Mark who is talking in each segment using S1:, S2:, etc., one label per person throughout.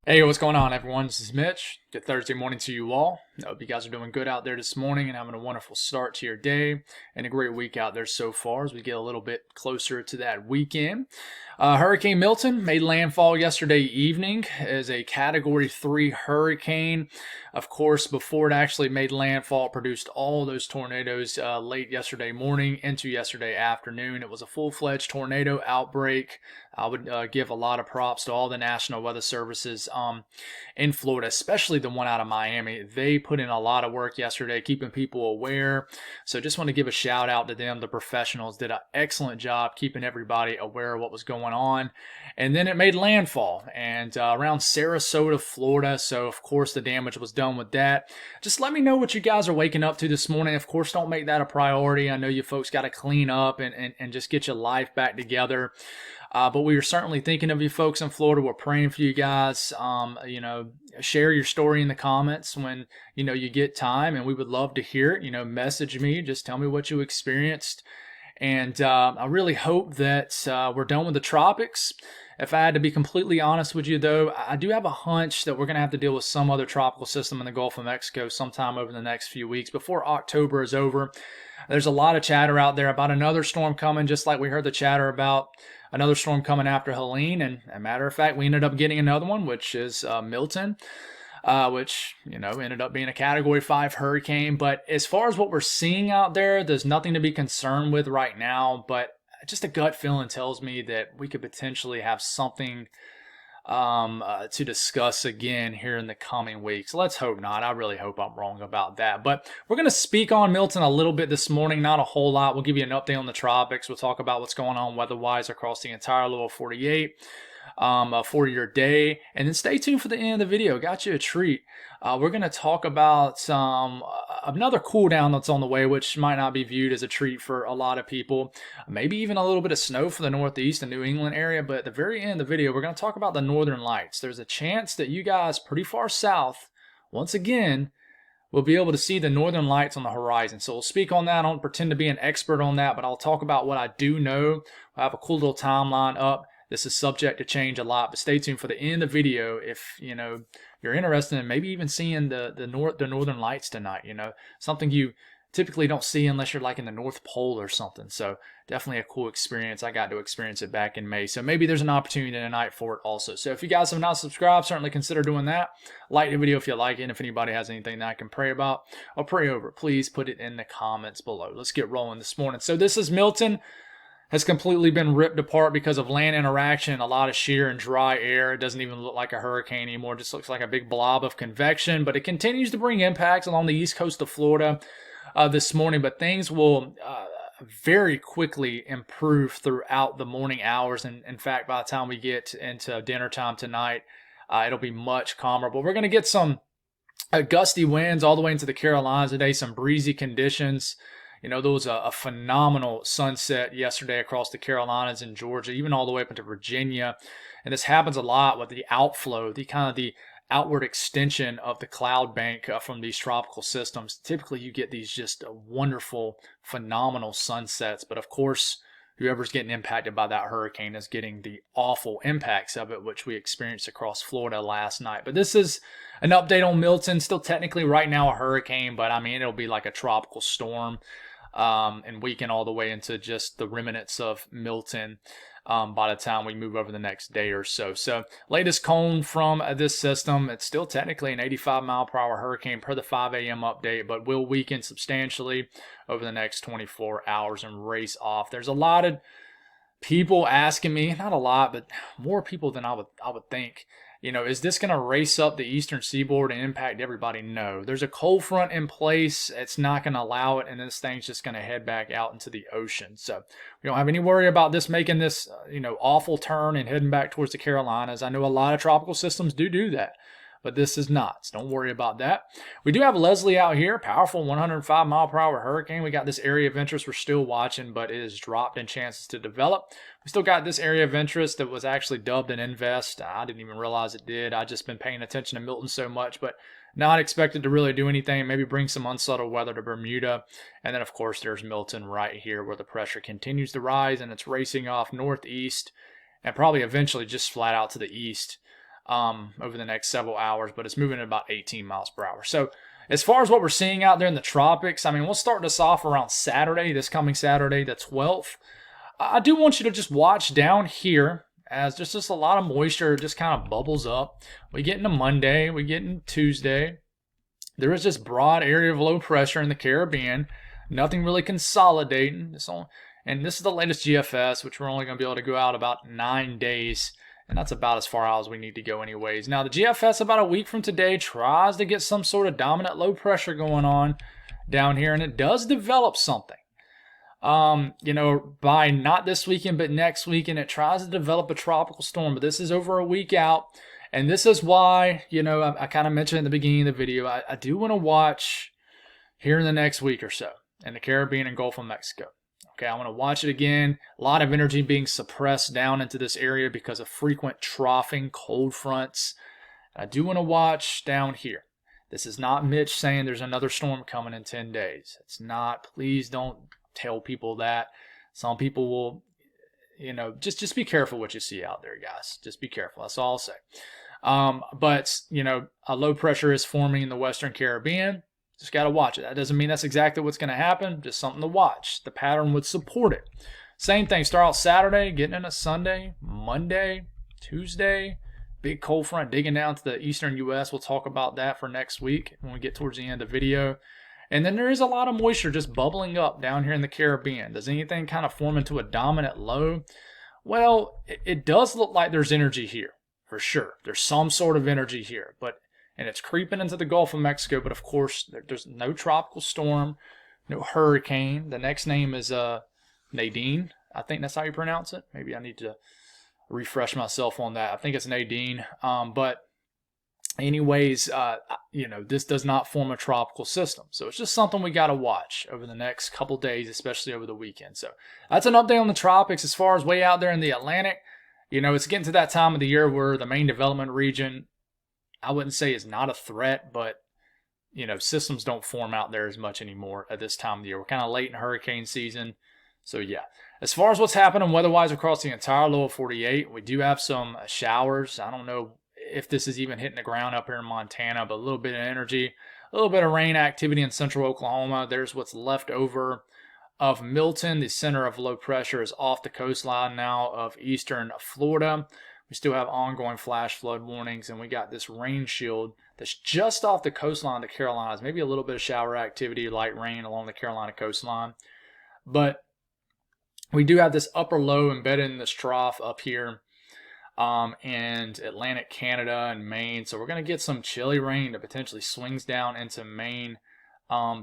S1: Hey, what's going on, everyone? This is Mitch. Good Thursday morning to you all. I hope you guys are doing good out there this morning and having a wonderful start to your day and a great week out there so far as we get a little bit closer to that weekend. Hurricane Milton made landfall yesterday evening as a Category 3 hurricane. Of course, before it actually made landfall, it produced all those tornadoes late yesterday morning into yesterday afternoon. It was a full-fledged tornado outbreak. I would give a lot of props to all the National Weather Services in Florida, especially the one out of Miami. They put in a lot of work yesterday, keeping people aware. So just want to give a shout out to them. The professionals did an excellent job keeping everybody aware of what was going on. And then it made landfall and around Sarasota, Florida. So of course the damage was done with that. Just let me know what you guys are waking up to this morning. Of course, don't make that a priority. I know you folks got to clean up and just get your life back together. But we are certainly thinking of you folks in Florida. We're praying for you guys. Share your story in the comments when, you get time, and we would love to hear it. Message me. Just tell me what you experienced. And I really hope that we're done with the tropics. If I had to be completely honest with you, though, I do have a hunch that we're going to have to deal with some other tropical system in the Gulf of Mexico sometime over the next few weeks before October is over. There's a lot of chatter out there about another storm coming, just like we heard the chatter about another storm coming after Helene. And a matter of fact, we ended up getting another one, which is Milton, which, ended up being a Category 5 hurricane. But as far as what we're seeing out there, there's nothing to be concerned with right now. But just a gut feeling tells me that we could potentially have something to discuss again here in the coming weeks. Let's hope not. I really hope I'm wrong about that. But we're going to speak on Milton a little bit this morning, not a whole lot. We'll give you an update on the tropics. We'll talk about what's going on weather-wise across the entire lower 48 for your day. And then stay tuned for the end of the video. Got you a treat. We're going to talk about another cool down that's on the way, which might not be viewed as a treat for a lot of people. Maybe even a little bit of snow for the Northeast and New England area. But at the very end of the video, we're going to talk about the Northern Lights. There's a chance that you guys pretty far south, once again, will be able to see the Northern Lights on the horizon. So we'll speak on that. I don't pretend to be an expert on that, but I'll talk about what I do know. I have a cool little timeline up. This is subject to change a lot, but stay tuned for the end of the video if you're interested in maybe even seeing the Northern Lights tonight. Something you typically don't see unless you're like in the North Pole or something. So definitely a cool experience. I got to experience it back in May. So maybe there's an opportunity tonight for it also. So if you guys have not subscribed, certainly consider doing that. Like the video if you like it. And if anybody has anything that I can pray about or pray over, please put it in the comments below. Let's get rolling this morning. So this is Milton. Has completely been ripped apart because of land interaction, a lot of shear and dry air. It doesn't even look like a hurricane anymore. It just looks like a big blob of convection, but it continues to bring impacts along the east coast of Florida this morning, but things will very quickly improve throughout the morning hours. And in fact, by the time we get into dinner time tonight, it'll be much calmer, but we're going to get some gusty winds all the way into the Carolinas today, some breezy conditions. There was a phenomenal sunset yesterday across the Carolinas and Georgia, even all the way up into Virginia. And this happens a lot with the outflow, the outward extension of the cloud bank from these tropical systems. Typically, you get these just wonderful, phenomenal sunsets. But of course, whoever's getting impacted by that hurricane is getting the awful impacts of it, which we experienced across Florida last night. But this is an update on Milton. Still technically right now a hurricane, but I mean, it'll be like a tropical storm. And weaken all the way into just the remnants of Milton by the time we move over the next day or so. So latest cone from this system, it's still technically an 85-mile-per-hour hurricane per the 5 a.m. update, but will weaken substantially over the next 24 hours and race off. There's a lot of people asking me, not a lot, but more people than I would think, is this going to race up the eastern seaboard and impact everybody? No. There's a cold front in place. It's not going to allow it, and this thing's just going to head back out into the ocean. So we don't have any worry about this making this, awful turn and heading back towards the Carolinas. I know a lot of tropical systems do that, but this is not. So don't worry about that. We do have Leslie out here, powerful 105-mile-per-hour hurricane. We got this area of interest we're still watching, but it has dropped in chances to develop. We still got this area of interest that was actually dubbed an invest. I didn't even realize it did. I've just been paying attention to Milton so much, but not expected to really do anything. Maybe bring some unsettled weather to Bermuda. And then, of course, there's Milton right here where the pressure continues to rise, and it's racing off northeast and probably eventually just flat out to the east. over the next several hours, but it's moving at about 18 miles per hour. So as far as what we're seeing out there in the tropics, I mean, we'll start this off around Saturday, this coming Saturday, the 12th. I do want you to just watch down here as just a lot of moisture just kind of bubbles up. We get into Monday, we get into Tuesday. There is this broad area of low pressure in the Caribbean. Nothing really consolidating. And this is the latest GFS, which we're only going to be able to go out about 9 days. And that's about as far out as we need to go anyways. Now, the GFS about a week from today tries to get some sort of dominant low pressure going on down here. And it does develop something. By not this weekend, but next weekend, it tries to develop a tropical storm. But this is over a week out. And this is why, I kind of mentioned at the beginning of the video, I do want to watch here in the next week or so in the Caribbean and Gulf of Mexico. Okay, I want to watch it again. A lot of energy being suppressed down into this area because of frequent troughing, cold fronts. I do want to watch down here. This is not Mitch saying there's another storm coming in 10 days. It's not. Please don't tell people that. Some people will, just be careful what you see out there, guys. Just be careful. That's all I'll say. But a low pressure is forming in the Western Caribbean. Just got to watch it. That doesn't mean that's exactly what's going to happen. Just something to watch. The pattern would support it. Same thing. Start out Saturday, getting into Sunday, Monday, Tuesday. Big cold front digging down to the eastern U.S. We'll talk about that for next week when we get towards the end of the video. And then there is a lot of moisture just bubbling up down here in the Caribbean. Does anything kind of form into a dominant low? Well, it does look like there's energy here, for sure. There's some sort of energy here, and it's creeping into the Gulf of Mexico, but of course, there's no tropical storm, no hurricane. The next name is Nadine. I think that's how you pronounce it. Maybe I need to refresh myself on that. I think it's Nadine. But anyways, this does not form a tropical system. So it's just something we got to watch over the next couple days, especially over the weekend. So that's an update on the tropics. As far as way out there in the Atlantic, it's getting to that time of the year where the main development region, I wouldn't say is not a threat, but, systems don't form out there as much anymore at this time of the year. We're kind of late in hurricane season. So, yeah. As far as what's happening weather-wise across the entire lower 48, we do have some showers. I don't know if this is even hitting the ground up here in Montana, but a little bit of energy, a little bit of rain activity in central Oklahoma. There's what's left over of Milton. The center of low pressure is off the coastline now of eastern Florida. We still have ongoing flash flood warnings, and we got this rain shield that's just off the coastline of the Carolinas. Maybe a little bit of shower activity, light rain along the Carolina coastline. But we do have this upper low embedded in this trough up here and Atlantic Canada and Maine. So we're going to get some chilly rain that potentially swings down into Maine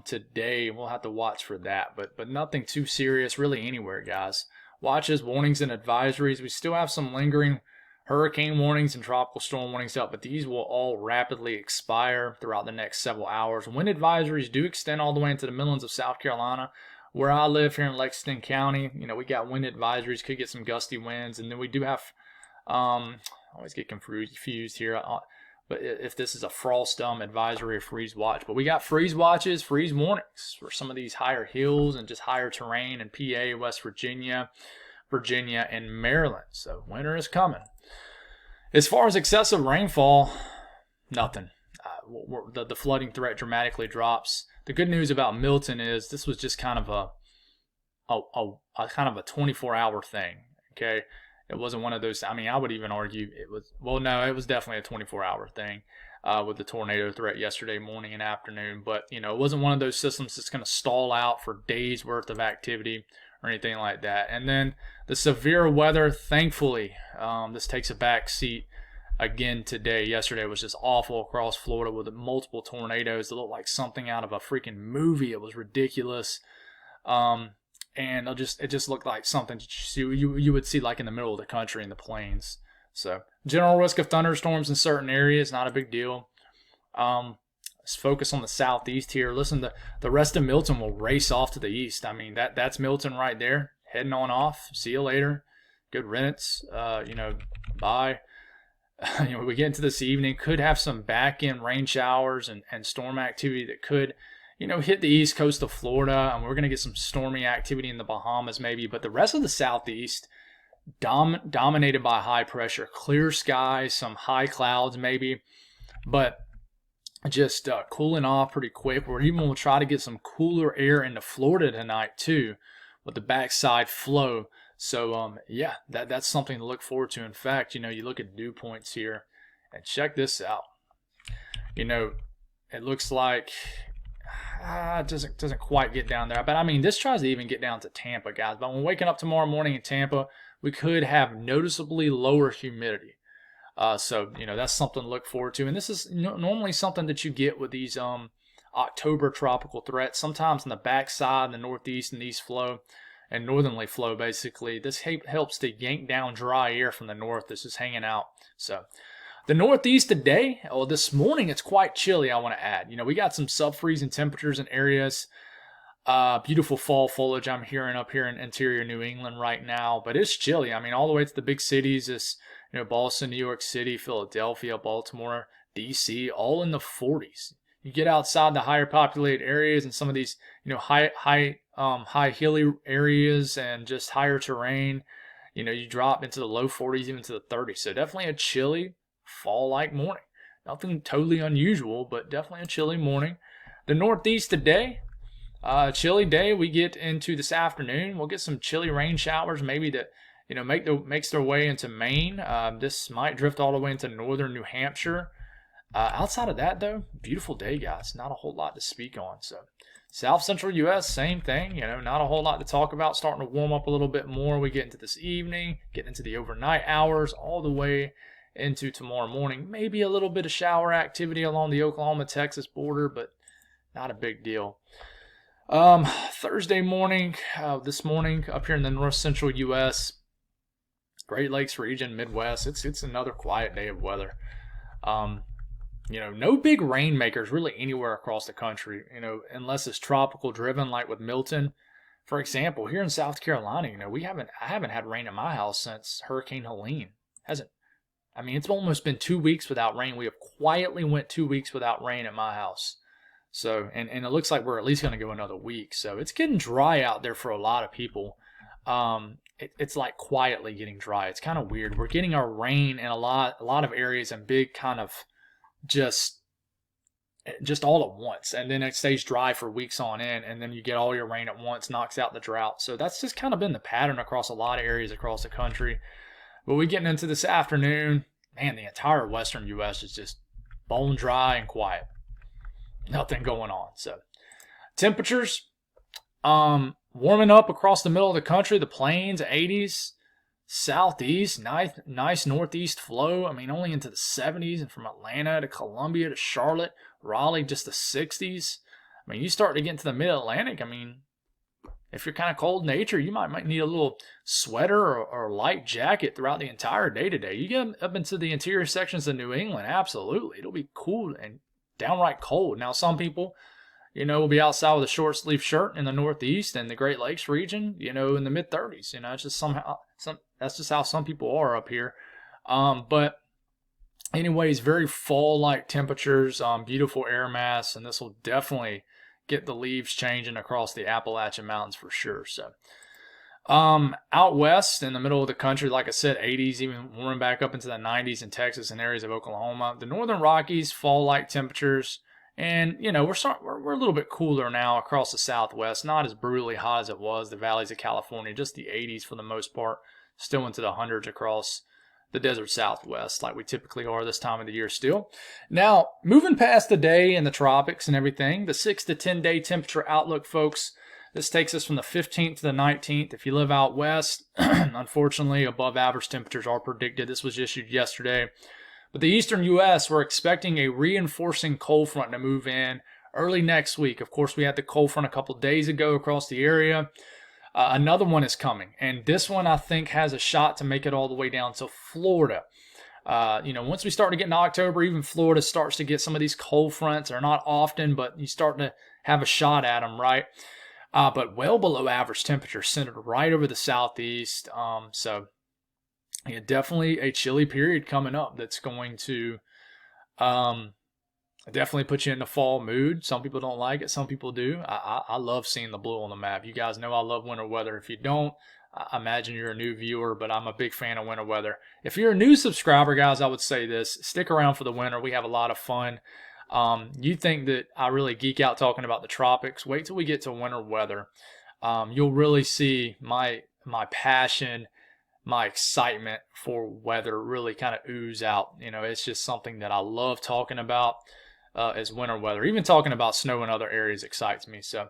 S1: today. We'll have to watch for that, but nothing too serious really anywhere, guys. Watches, warnings, and advisories. We still have some lingering hurricane warnings and tropical storm warnings out, but these will all rapidly expire throughout the next several hours. Wind advisories do extend all the way into the Midlands of South Carolina. Where I live here in Lexington County, we got wind advisories, could get some gusty winds, and then we do have, I always get confused here, but if this is a frost advisory or freeze watch. But we got freeze watches, freeze warnings for some of these higher hills and just higher terrain in PA, West Virginia, and Maryland. So winter is coming. As far as excessive rainfall, nothing. The flooding threat dramatically drops. The good news about Milton is this was just kind of a 24-hour thing. Okay, it wasn't one of those. I mean, I would even argue it was. Well, no, it was definitely a 24-hour thing with the tornado threat yesterday morning and afternoon. But it wasn't one of those systems that's going to stall out for days worth of activity or anything like that. And then the severe weather, thankfully, this takes a back seat again today. Yesterday was just awful across Florida with multiple tornadoes that looked like something out of a freaking movie. It was ridiculous. And it just looked like something you would see like in the middle of the country in the plains. So general risk of thunderstorms in certain areas, not a big deal. Let's focus on the southeast here. Listen, the rest of Milton will race off to the east. I mean, that's Milton right there, heading on off. See you later. Good riddance. Bye. We get into this evening, could have some back-end rain showers and storm activity that could, hit the east coast of Florida, and we're going to get some stormy activity in the Bahamas maybe, but the rest of the southeast, dominated by high pressure, clear skies, some high clouds maybe, but just cooling off pretty quick. We're even will try to get some cooler air into Florida tonight too, with the backside flow. So yeah, that's something to look forward to. In fact, you look at dew points here, and check this out. It looks like it doesn't quite get down there, but I mean this tries to even get down to Tampa, guys. But when waking up tomorrow morning in Tampa, we could have noticeably lower humidity. So that's something to look forward to, and this is normally something that you get with these October tropical threats. Sometimes in the backside, the northeast and east flow, and northerly flow, basically, this helps to yank down dry air from the north that's just hanging out. So the northeast today, this morning, it's quite chilly. I want to add, we got some sub-freezing temperatures in areas. Beautiful fall foliage I'm hearing up here in interior New England right now, but it's chilly. I mean, all the way to the big cities, is Boston, New York City, Philadelphia, Baltimore, DC, all in the 40s. You get outside the higher populated areas and some of these, high hilly areas and just higher terrain, you drop into the low 40s, even to the 30s. So definitely a chilly fall-like morning. Nothing totally unusual, but definitely a chilly morning. The northeast today, chilly day. We get into this afternoon. We'll get some chilly rain showers, maybe that makes their way into Maine. This might drift all the way into northern New Hampshire. Outside of that, though, beautiful day, guys. Not a whole lot to speak on. So, South Central U.S., same thing. Not a whole lot to talk about. Starting to warm up a little bit more. We get into this evening, getting into the overnight hours, all the way into tomorrow morning. Maybe a little bit of shower activity along the Oklahoma-Texas border, but not a big deal. Thursday morning, this morning, up here in the North Central U.S., Great Lakes region, Midwest, it's another quiet day of weather. No big rainmakers really anywhere across the country, unless it's tropical driven, like with Milton. For example, here in South Carolina, I haven't had rain in my house since Hurricane Helene. It's almost been 2 weeks without rain. We have quietly went 2 weeks without rain at my house. So, and it looks like we're at least going to go another week. So it's getting dry out there for a lot of people. It's like quietly getting dry. It's kind of weird. We're getting our rain in a lot of areas and big kind of just all at once. And then it stays dry for weeks on end. And then you get all your rain at once, knocks out the drought. So that's just kind of been the pattern across a lot of areas across the country. But we're getting into this afternoon. Man, the entire western U.S. is just bone dry and quiet. Nothing going on. So temperatures warming up across the middle of the country, the plains 80s, southeast nice northeast flow. Only into the 70s, and from Atlanta to Columbia to Charlotte, Raleigh, just the 60s. You start to get into the mid-Atlantic. If you're kind of cold nature, you might need a little sweater or light jacket throughout the entire day today. You get up into the interior sections of New England, absolutely. It'll be cool and downright cold. Now, some people, will be outside with a short sleeve shirt in the Northeast and the Great Lakes region, in the mid 30s. It's just that's just how some people are up here. But anyways, very fall-like temperatures, beautiful air mass, and this will definitely get the leaves changing across the Appalachian Mountains for sure. So, out west in the middle of the country, like I said, 80s, even warming back up into the 90s in Texas and areas of Oklahoma. The northern Rockies, fall-like temperatures, and we're a little bit cooler now across the Southwest. Not as brutally hot as it was. The valleys of California, just the 80s for the most part, still into the hundreds across the desert Southwest, like we typically are this time of the year still. Now, moving past the day and the tropics and everything, the 6 to 10 day temperature outlook, folks. This takes us from the 15th to the 19th. If you live out west, unfortunately, above average temperatures are predicted. This was issued yesterday. But the eastern U.S., we're expecting a reinforcing cold front to move in early next week. Of course, we had the cold front a couple days ago across the area. Another one is coming. And this one, I think, has a shot to make it all the way down to Florida. Once we start to get into October, even Florida starts to get some of these cold fronts. They're not often, but you start to have a shot at them, right? But well below average temperature, centered right over the southeast. So definitely a chilly period coming up that's going to definitely put you in the fall mood. Some people don't like it. Some people do. I love seeing the blue on the map. You guys know I love winter weather. If you don't, I imagine you're a new viewer, but I'm a big fan of winter weather. If you're a new subscriber, guys, I would say this. Stick around for the winter. We have a lot of fun. You think that I really geek out talking about the tropics? Wait till we get to winter weather. You'll really see my passion, my excitement for weather really kind of ooze out. It's just something that I love talking about is winter weather. Even talking about snow in other areas excites me. So,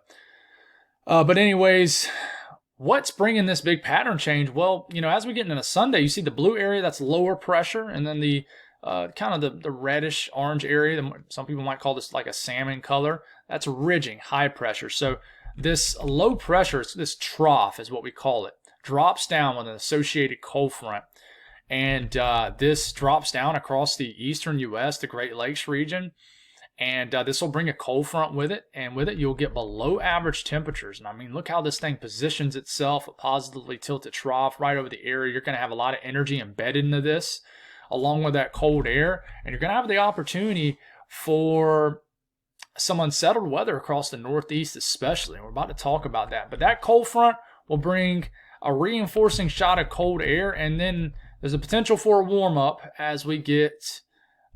S1: but anyways, what's bringing this big pattern change? Well, as we get into Sunday, you see the blue area, that's lower pressure, and then the kind of the reddish orange area, some people might call this like a salmon color, that's ridging, high pressure. So this low pressure, this trough is what we call it, drops down with an associated cold front. And this drops down across the eastern U.S., the Great Lakes region. And this will bring a cold front with it. And with it, you'll get below average temperatures. And I mean, look how this thing positions itself, a positively tilted trough right over the area. You're going to have a lot of energy embedded into this, along with that cold air. And you're going to have the opportunity for some unsettled weather across the Northeast especially. And we're about to talk about that. But that cold front will bring a reinforcing shot of cold air, and then there's a potential for a warm-up as we get,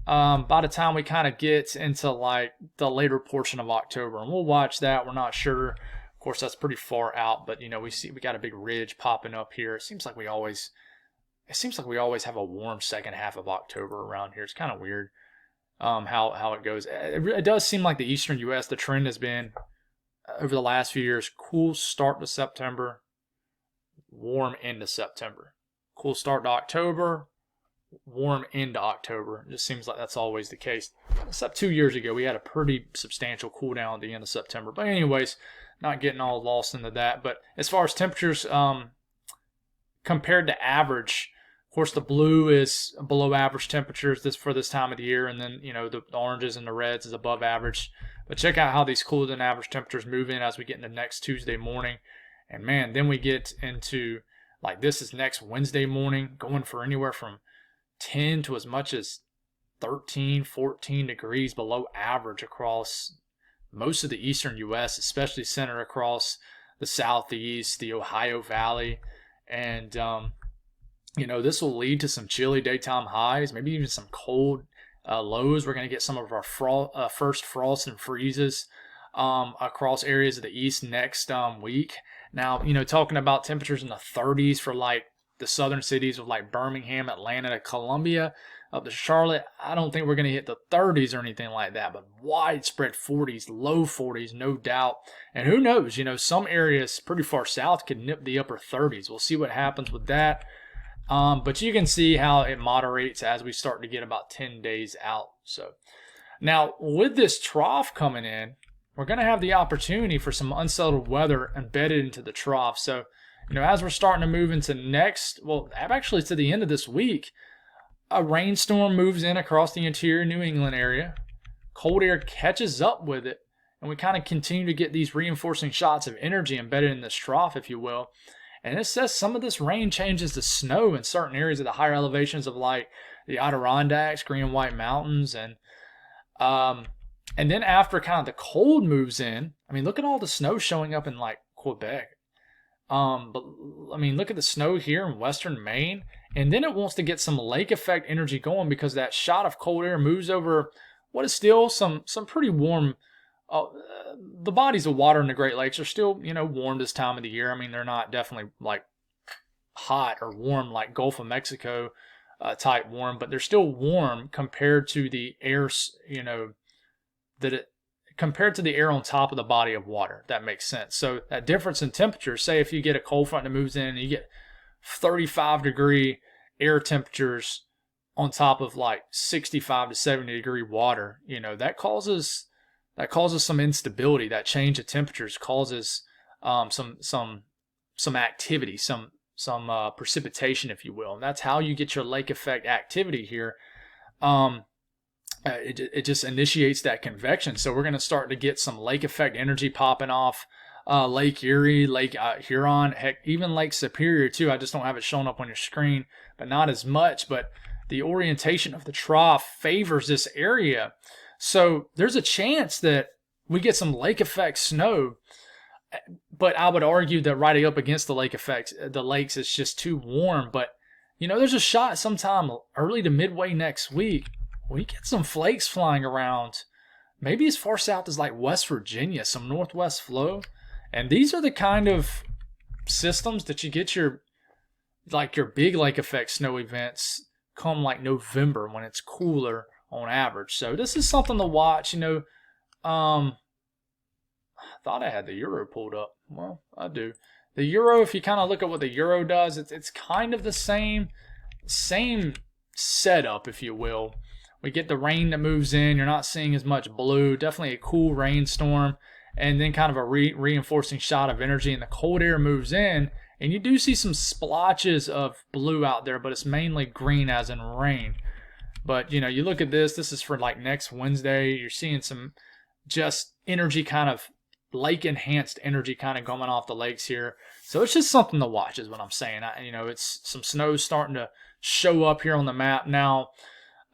S1: by the time we kind of get into like the later portion of October. And we'll watch that. We're not sure. Of course, that's pretty far out, but we got a big ridge popping up here. It seems like we always have a warm second half of October around here. It's kind of weird how it goes. It does seem like the eastern U.S., the trend has been over the last few years, cool start to September, warm into September. Cool start to October, warm into October. It just seems like that's always the case. Except 2 years ago, we had a pretty substantial cool down at the end of September. But anyways, not getting all lost into that. But as far as temperatures compared to average, of course, the blue is below average temperatures for this time of the year. And then, the oranges and the reds is above average. But check out how these cooler than average temperatures move in as we get into next Tuesday morning. And man, then we get into, like, this is next Wednesday morning, going for anywhere from 10 to as much as 13, 14 degrees below average across most of the eastern U.S., especially centered across the southeast, the Ohio Valley. And, this will lead to some chilly daytime highs, maybe even some cold lows. We're going to get some of our first frost and freezes across areas of the east next week. Now, talking about temperatures in the 30s for like the southern cities of like Birmingham, Atlanta, to Columbia, up to Charlotte, I don't think we're going to hit the 30s or anything like that, but widespread 40s, low 40s, no doubt. And who knows, some areas pretty far south could nip the upper 30s. We'll see what happens with that. But you can see how it moderates as we start to get about 10 days out. So now with this trough coming in, we're going to have the opportunity for some unsettled weather embedded into the trough. So, as we're starting to move into actually to the end of this week, a rainstorm moves in across the interior New England area. Cold air catches up with it, and we kind of continue to get these reinforcing shots of energy embedded in this trough, if you will. And it says some of this rain changes to snow in certain areas of the higher elevations of like the Adirondacks, Green and White Mountains, and then after kind of the cold moves in, I mean, look at all the snow showing up in like Quebec. But I mean, look at the snow here in western Maine. And then it wants to get some lake effect energy going because that shot of cold air moves over what is still some pretty warm. The bodies of water in the Great Lakes are still, warm this time of the year. I mean, they're not definitely like hot or warm like Gulf of Mexico type warm, but they're still warm compared to the air, compared to the air on top of the body of water. That makes sense. So that difference in temperature, say if you get a cold front that moves in and you get 35 degree air temperatures on top of like 65 to 70 degree water, that causes some instability. That change of temperatures causes some activity, some precipitation, if you will. And that's how you get your lake effect activity here. It just initiates that convection. So we're going to start to get some lake effect energy popping off Lake Erie, Lake Huron, heck, even Lake Superior too. I just don't have it showing up on your screen, but not as much. But the orientation of the trough favors this area. So there's a chance that we get some lake effect snow But I would argue that right up against the lakes, it's just too warm. But there's a shot sometime early to midway next week we get some flakes flying around, maybe as far south as like West Virginia, some northwest flow. And these are the kind of systems that you get your big lake effect snow events come like November when it's cooler on average. So this is something to watch. I thought I had the Euro pulled up. Well, I do. The Euro, if you kind of look at what the Euro does, it's kind of the same setup, if you will. We get the rain that moves in. You're not seeing as much blue. Definitely a cool rainstorm. And then kind of a reinforcing shot of energy. And the cold air moves in. And you do see some splotches of blue out there. But it's mainly green as in rain. But, you look at this. This is for like next Wednesday. You're seeing some just energy kind of lake-enhanced energy kind of coming off the lakes here. So it's just something to watch is what I'm saying. It's some snow starting to show up here on the map now.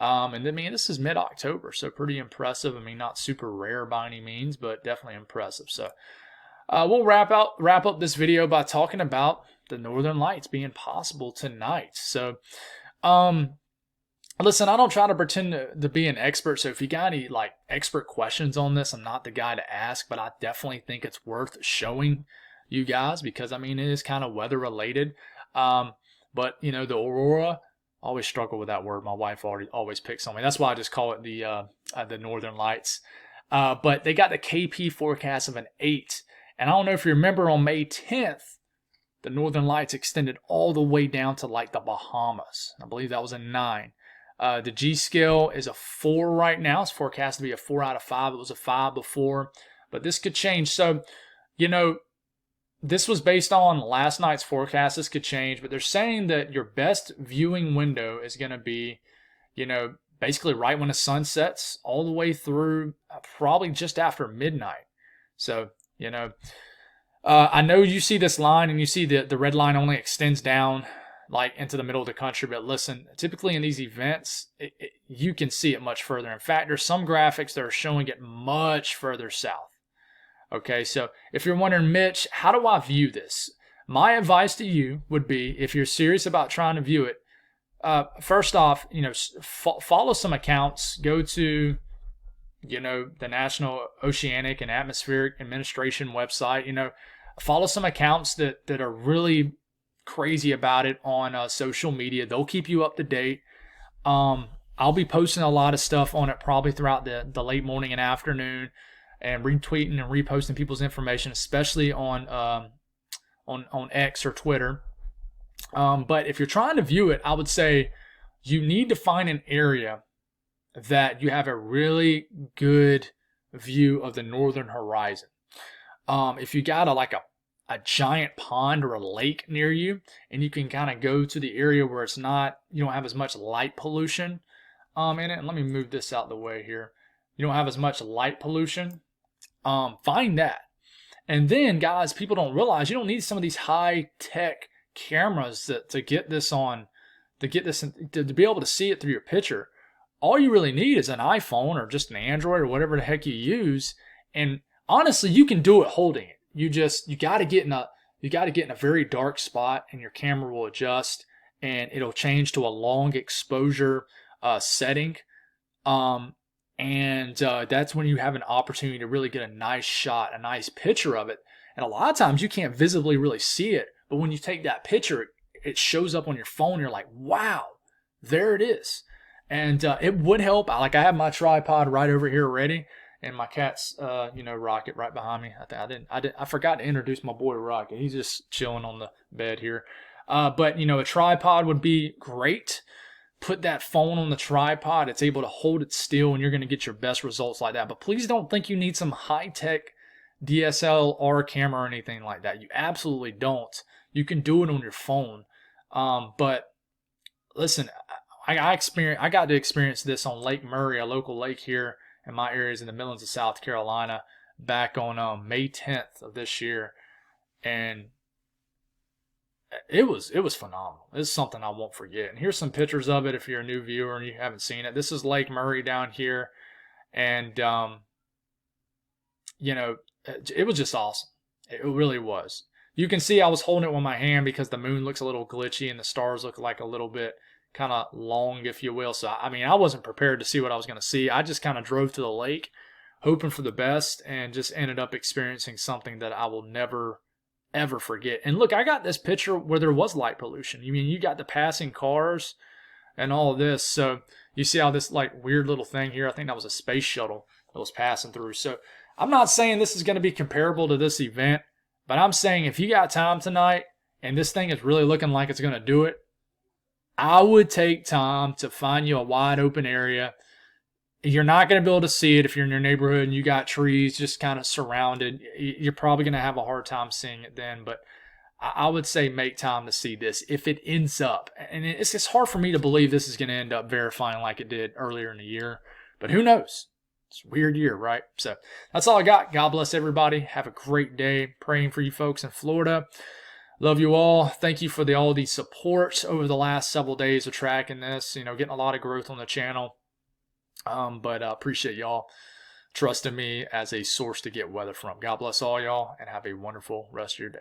S1: And then, this is mid-October, so pretty impressive. Not super rare by any means, but definitely impressive. So we'll wrap up this video by talking about the Northern Lights being possible tonight. So, listen, I don't try to pretend to be an expert, so if you got any expert questions on this, I'm not the guy to ask, but I definitely think it's worth showing you guys because, it is kind of weather related. But, the Aurora, I always struggle with that word. My wife always picks on me. That's why I just call it the Northern Lights. But they got the KP forecast of an 8. And I don't know if you remember on May 10th, the Northern Lights extended all the way down to the Bahamas. I believe that was a 9. The G scale is a 4 right now. It's forecast to be a 4 out of 5. It was a 5 before, but this could change. So, this was based on last night's forecast. This could change, but they're saying that your best viewing window is going to be, basically right when the sun sets all the way through probably just after midnight. So, I know you see this line and you see the red line only extends down into the middle of the country. But listen, typically in these events, you can see it much further. In fact, there's some graphics that are showing it much further south. Okay, so if you're wondering, Mitch, how do I view this? My advice to you would be, if you're serious about trying to view it, first off, follow some accounts. Go to, the National Oceanic and Atmospheric Administration website. Follow some accounts that are really crazy about it on social media. They'll keep you up to date. I'll be posting a lot of stuff on it probably throughout the late morning and afternoon, and retweeting and reposting people's information, especially on X or Twitter. But if you're trying to view it, I would say you need to find an area that you have a really good view of the northern horizon. If you got a giant pond or a lake near you, and you can kind of go to the area where you don't have as much light pollution in it. And let me move this out the way here. You don't have as much light pollution. Find that. And then, guys, people don't realize you don't need some of these high-tech cameras to get this to be able to see it through your picture. All you really need is an iPhone or just an Android or whatever the heck you use. And honestly, you can do it holding it. You got to get in a very dark spot, and your camera will adjust, and it'll change to a long exposure setting. And that's when you have an opportunity to really get a nice shot, a nice picture of it. And a lot of times you can't visibly really see it, but when you take that picture, it shows up on your phone. You're like, wow, there it is. And it would help. I have my tripod right over here ready, and my cat's, Rocket right behind me. I forgot to introduce my boy Rocket. He's just chilling on the bed here. But a tripod would be great. Put that phone on the tripod. It's able to hold it still, and you're going to get your best results like that. But please don't think you need some high-tech DSLR camera or anything like that. You absolutely don't. You can do it on your phone. But listen, I got to experience this on Lake Murray, a local lake here in my areas in the Midlands of South Carolina, back on May 10th of this year, and it was phenomenal. It's something I won't forget. And here's some pictures of it if you're a new viewer and you haven't seen it. This is Lake Murray down here, and it was just awesome. It really was. You can see I was holding it with my hand because the moon looks a little glitchy and the stars look like a little bit kind of long, if you will. So, I mean, I wasn't prepared to see what I was going to see. I just kind of drove to the lake hoping for the best and just ended up experiencing something that I will never, ever forget. And look, I got this picture where there was light pollution. You mean you got the passing cars and all of this. So you see how this like weird little thing here, I think that was a space shuttle that was passing through. So I'm not saying this is going to be comparable to this event, but I'm saying if you got time tonight and this thing is really looking like it's going to do it, I would take time to find you a wide open area. You're not going to be able to see it if you're in your neighborhood and you got trees just kind of surrounded. You're probably going to have a hard time seeing it then, but I would say make time to see this if it ends up. And it's hard for me to believe this is going to end up verifying like it did earlier in the year, but who knows? It's a weird year, right? So that's all I got. God bless everybody. Have a great day. Praying for you folks in Florida. Love you all. Thank you for all the support over the last several days of tracking this. You know, getting a lot of growth on the channel. But I appreciate y'all trusting me as a source to get weather from. God bless all y'all and have a wonderful rest of your day.